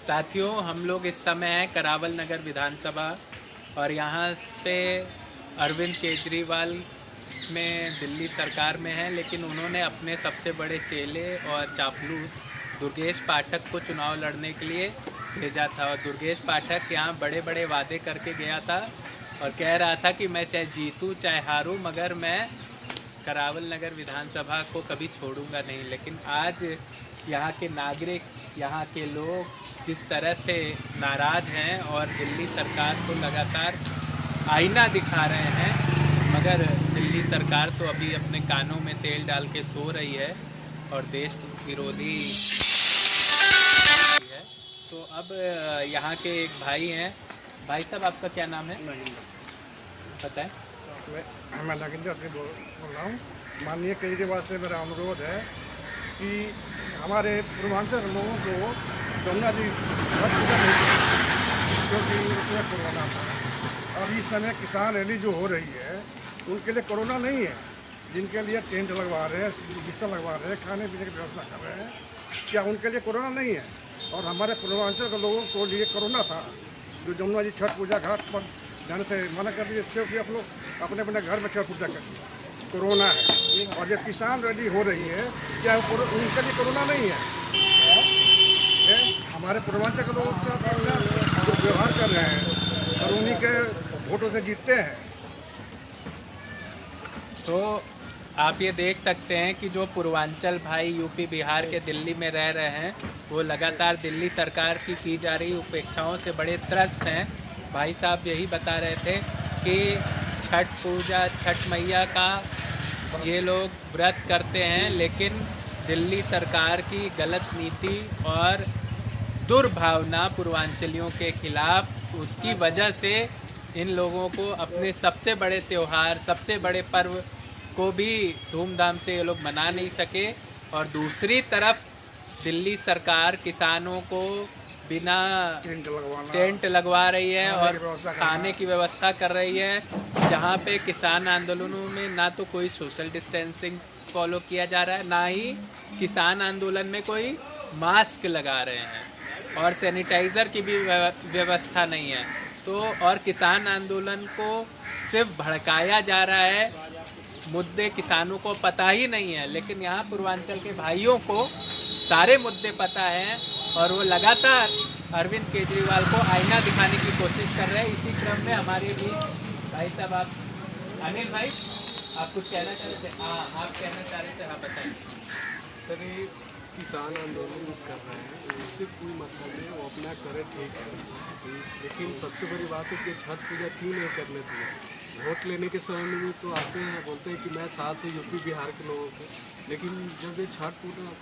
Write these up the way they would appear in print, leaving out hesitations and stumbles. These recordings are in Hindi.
साथियों, हम लोग इस समय हैं करावल नगर विधानसभा और यहाँ पे अरविंद केजरीवाल में दिल्ली सरकार में है, लेकिन उन्होंने अपने सबसे बड़े चेले और चापलूस दुर्गेश पाठक को चुनाव लड़ने के लिए भेजा था। और दुर्गेश पाठक यहाँ बड़े बड़े वादे करके गया था और कह रहा था कि मैं चाहे जीतूँ चाहे हारूँ, मगर मैं करावल नगर विधानसभा को कभी छोड़ूंगा नहीं। लेकिन आज यहाँ के नागरिक, यहाँ के लोग जिस तरह से नाराज़ हैं और दिल्ली सरकार को लगातार आईना दिखा रहे हैं, मगर दिल्ली सरकार तो अभी अपने कानों में तेल डाल के सो रही है और देश विरोधी है। तो अब यहाँ के एक भाई हैं। भाई साहब, आपका क्या नाम है? पता है? मैं नागिंदर से बोल रहा हूँ। माननीय केजरीवाल से मेरा अनुरोध है कि हमारे पूर्वांचल के लोगों को जमुना जी क्योंकि उसमें कोरोना था। और इस समय किसान रैली जो हो रही है उनके लिए कोरोना नहीं है। जिनके लिए टेंट लगवा रहे हैं, बिस्तर लगवा रहे हैं, खाने पीने की व्यवस्था कर रहे हैं, क्या उनके लिए कोरोना नहीं है? और हमारे पूर्वांचल के लोगों को लिए कोरोना था, जो जमुना जी छठ पूजा घाट पर जाने से मना कर दिए, इससे कि आप लोग अपने अपने घर में छठ पूजा करिए। कोरोना है। और जब किसान रैली हो रही है, क्या उनके लिए कोरोना नहीं है? हमारे पूर्वांचल के लोगों के साथ जो व्यवहार कर रहे हैं और उन्हीं के वोटों से जीतते हैं। तो आप ये देख सकते हैं कि जो पूर्वांचल भाई यूपी बिहार के दिल्ली में रह रहे हैं, वो लगातार दिल्ली सरकार की जा रही उपेक्षाओं से बड़े त्रस्त हैं। भाई साहब यही बता रहे थे कि छठ पूजा, छठ मैया का ये लोग व्रत करते हैं, लेकिन दिल्ली सरकार की गलत नीति और दुर्भावना पूर्वांचलियों के खिलाफ, उसकी वजह से इन लोगों को अपने सबसे बड़े त्यौहार, सबसे बड़े पर्व को भी धूमधाम से ये लोग मना नहीं सके। और दूसरी तरफ दिल्ली सरकार किसानों को बिना टेंट लगवा रही है और खाने की व्यवस्था कर रही है, जहाँ पे किसान आंदोलनों में ना तो कोई सोशल डिस्टेंसिंग फॉलो किया जा रहा है, ना ही किसान आंदोलन में कोई मास्क लगा रहे हैं और सैनिटाइज़र की भी व्यवस्था नहीं है। तो और किसान आंदोलन को सिर्फ भड़काया जा रहा है, मुद्दे किसानों को पता ही नहीं है। लेकिन यहाँ पूर्वांचल के भाइयों को सारे मुद्दे पता हैं और वो लगातार अरविंद केजरीवाल को आईना दिखाने की कोशिश कर रहे हैं। इसी क्रम में हमारे भी भाई साहब, आप अनिल भाई, आप कुछ कहना चाह रहे थे? हाँ, आप कहना चाह रहे थे, हाँ बताइए। सर, ये किसान आंदोलन कर रहे हैं, उससे कोई मतलब नहीं, वो अपना करे, ठीक है। लेकिन सबसे बड़ी बात है कि छठ पूजा क्यों नहीं करने दिया? वोट लेने के समय में भी तो आते हैं, बोलते हैं कि मैं साथ हूँ यूपी बिहार के लोगों के। लेकिन जब ये छठ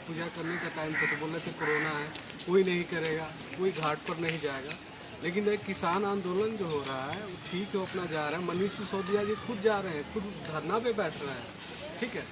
पूजा करने का टाइम था तो बोल रहे थे कोरोना है, कोई नहीं करेगा, कोई घाट पर नहीं जाएगा। लेकिन एक किसान आंदोलन जो हो रहा है वो ठीक है, अपना जा रहा है। मनीष सिसोदिया जी खुद जा रहे हैं, खुद धरना पे बैठ रहे हैं, ठीक है,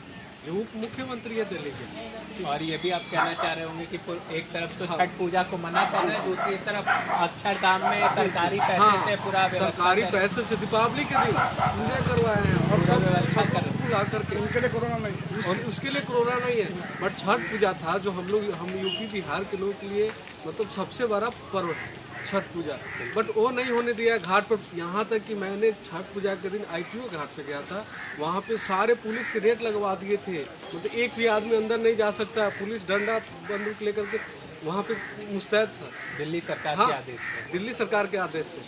जो उप मुख्यमंत्री है दिल्ली के। और ये भी आप कहना चाह रहे होंगे कि एक तरफ तो छठ पूजा को मना कर रहे हैं, दूसरी तरफ अक्षरधाम में सरकारी पैसे से पूरा सरकारी पैसे से दीपावली के दिन पूजा करवाए हैं और सब व्यवस्था ला करके। उनके लिए कोरोना नहीं है। और उसके लिए कोरोना नहीं है, बट छठ पूजा था जो हम यूपी बिहार के लोगों के लिए मतलब सबसे बड़ा पर्व है छठ पूजा, बट वो नहीं होने दिया घाट पर। यहाँ तक कि मैंने छठ पूजा के दिन ITO घाट पे गया था, वहाँ पे सारे पुलिस के रेट लगवा दिए थे, मतलब एक भी आदमी अंदर नहीं जा सकता, पुलिस डंडा बंदूक लेकर के वहाँ पे मुस्तैद था। दिल्ली सरकार के आदेश से। दिल्ली सरकार के आदेश से।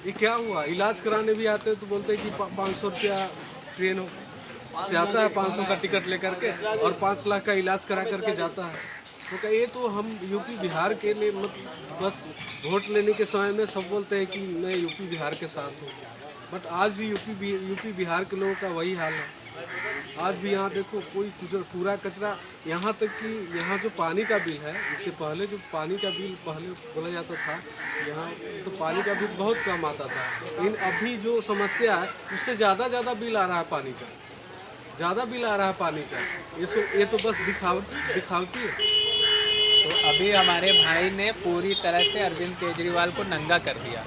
ये क्या हुआ? इलाज कराने भी आते हैं तो बोलते हैं कि 500 रुपया ट्रेन से आता है, 500 का टिकट लेकर के और 5 लाख का इलाज करा करके जाता है। तो क्या ये तो हम यूपी बिहार के लिए मतलब बस वोट लेने के समय में सब बोलते हैं कि मैं यूपी बिहार के साथ हूँ, बट आज भी यूपी बिहार के लोगों का वही हाल है। आज भी यहाँ देखो कोई कूड़ा कचरा, यहाँ तक कि यहाँ जो पानी का बिल है, इससे पहले जो पानी का बिल पहले बोला जाता था, यहाँ तो पानी का बिल बहुत कम आता था, लेकिन अभी जो समस्या है उससे ज़्यादा बिल आ रहा है, पानी का ज़्यादा बिल आ रहा है पानी का। ये तो बस दिखावटी है। तो अभी हमारे भाई ने पूरी तरह से अरविंद केजरीवाल को नंगा कर दिया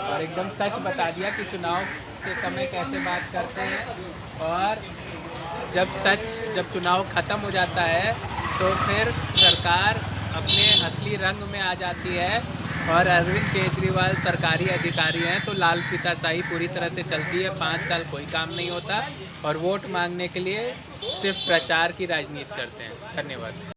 और एकदम सच बता दिया कि चुनाव के समय कैसे बात करते हैं, और जब चुनाव ख़त्म हो जाता है तो फिर सरकार अपने असली रंग में आ जाती है और अरविंद केजरीवाल सरकारी अधिकारी हैं तो लाल फीताशाही पूरी तरह से चलती है। 5 साल कोई काम नहीं होता और वोट मांगने के लिए सिर्फ प्रचार की राजनीति करते हैं। धन्यवाद।